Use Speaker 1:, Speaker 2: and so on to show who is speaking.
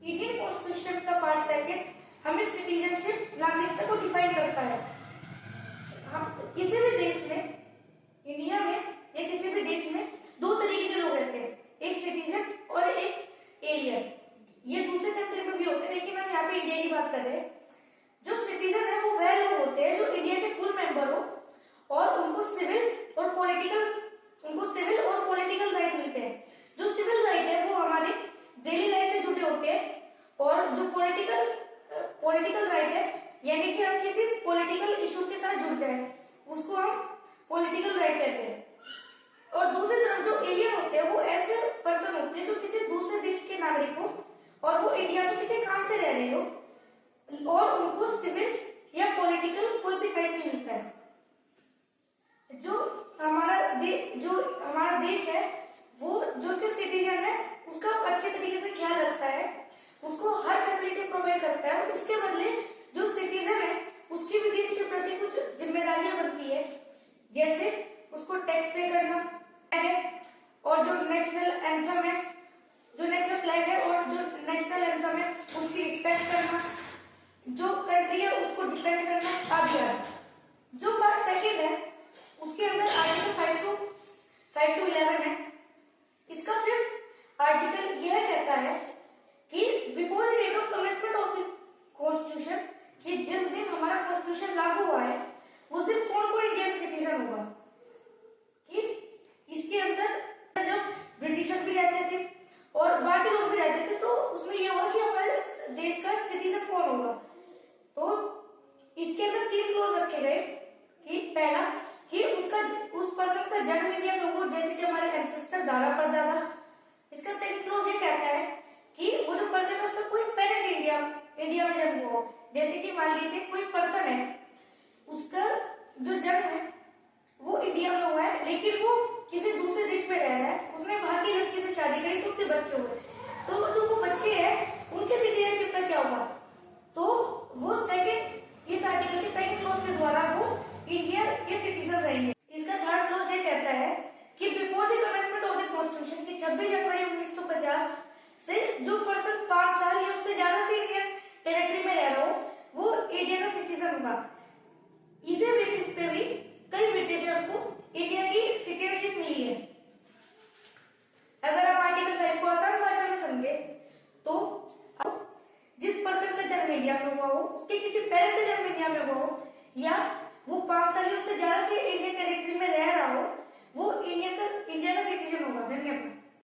Speaker 1: Indian constitution का part second हमें citizenship नागरिकता को डिफाइन करता है। हम किसी भी देश में, इंडिया में या किसी भी देश में दो तरीके के लोग रहते हैं, एक सिटीजन और एक एलियन। ये दूसरे कंट्री में भी होते हैं, लेकिन हम यहाँ पे इंडिया की बात कर रहे हैं। जो सिटीजन है वो वह लोग होते हैं जो इंडिया के फुल मेंबर हो और उनको सिविल और पॉलिटिकल राइट मिलते हैं। जो सिविल राइट है वो हमारे डेली लाइफ से जुड़े होते हैं, और जो पॉलिटिकल राइट है यानी कि हम किसी पॉलिटिकल इशू के साथ जुड़ जाए उसको हम पॉलिटिकल राइट कहते हैं। और दूसरी तरफ जो एलियन होते हैं वो ऐसे पर्सन होते हैं जो किसी दूसरे देश के नागरिक हो और वो इंडिया में किसी काम से रह रहे हो और उनको सिविल या पॉलिटिकल कोई भी राइट नहीं मिलता है। जो हमारा देश है वो जो उसके सिटीजन है उसका अच्छे तरीके से ख्याल रखता है, उसको हर फैसिलिटी प्रोवाइड करता है, और इसके बदले जो सिटीजन है उसकी भी देश के प्रति कुछ जिम्मेदारियां बनती है, जैसे उसको टैक्स पे करना है, और जो नेशनल एंथम है, जो नेशनल फ्लैग है और जो नेशनल एंथम है उसकी रिस्पेक्ट करना, जो कंट्री है उसको डिफेंड करना आदि। जो पार्ट सेकंड है उसके अंदर आर्टिकल 5 to 11 है। इसका फिफ्थ आर्टिकल यह कहता है कि before the date of commencement of the constitution, कि जिस दिन हमारा कॉन्स्टिट्यूशन लागू हुआ है उस दिन कौन कौन इंडिया का सिटीजन होगा। कि इसके अंदर जब ब्रिटिशर भी रहते थे और बाकी लोग भी रहते थे, तो उसमें यह हुआ कि हमारे देश का सिटीजन कौन होगा। तो इसके अंदर 3 क्लॉज रखे गए कि पहला कि उस पर्सन का जन्म इंडिया में हो, जैसे कि हमारे एंसेस्टर दादा परदादा। इसका सेकंड क्लॉज ये कहता है कि वो जो पर्सन है उसका कोई पेरेंट इंडिया में जन्म हुआ हो, जैसे कि मान लीजिए कोई पर्सन है उसका जो जन्म है वो इंडिया में हुआ है लेकिन वो किसी दूसरे देश में रह रहा है, उसने वहां की लड़की से शादी करी तो उसके बच्चे हुए, तो जो वो बच्चे हैं उनके सिटीजनशिप का क्या होगा। तो वो सेकंड इस आर्टिकल के सेकंड क्लॉज के द्वारा वो इंडिया के सिटीजन रहेंगे। इसका थर्ड क्लॉज ये कहता है कि before the commencement of the constitution की 26 जनवरी 1950 से जो पर्सन 5 साल या उससे ज्यादा से इंडियन टेरिटरी में रह रहा हो वो इंडिया का सिटीजन होगा। इसी बेसिस पे भी कई ब्रिटिशर्स को इंडिया की सिटीजनशिप मिली है। अगर आप आर्टिकल 5 को आसान भाषा में समझे तो जिस पर्सन का जन्म इंडिया में हुआ हो, उसके किसी पेरेंट का जन्म इंडिया में हुआ हो, या वो 5 साल से ज्यादा से इंडियन टेरिटरी में रह रहा हो, वो इंडिया का सिटीजन होगा। धन्यवाद।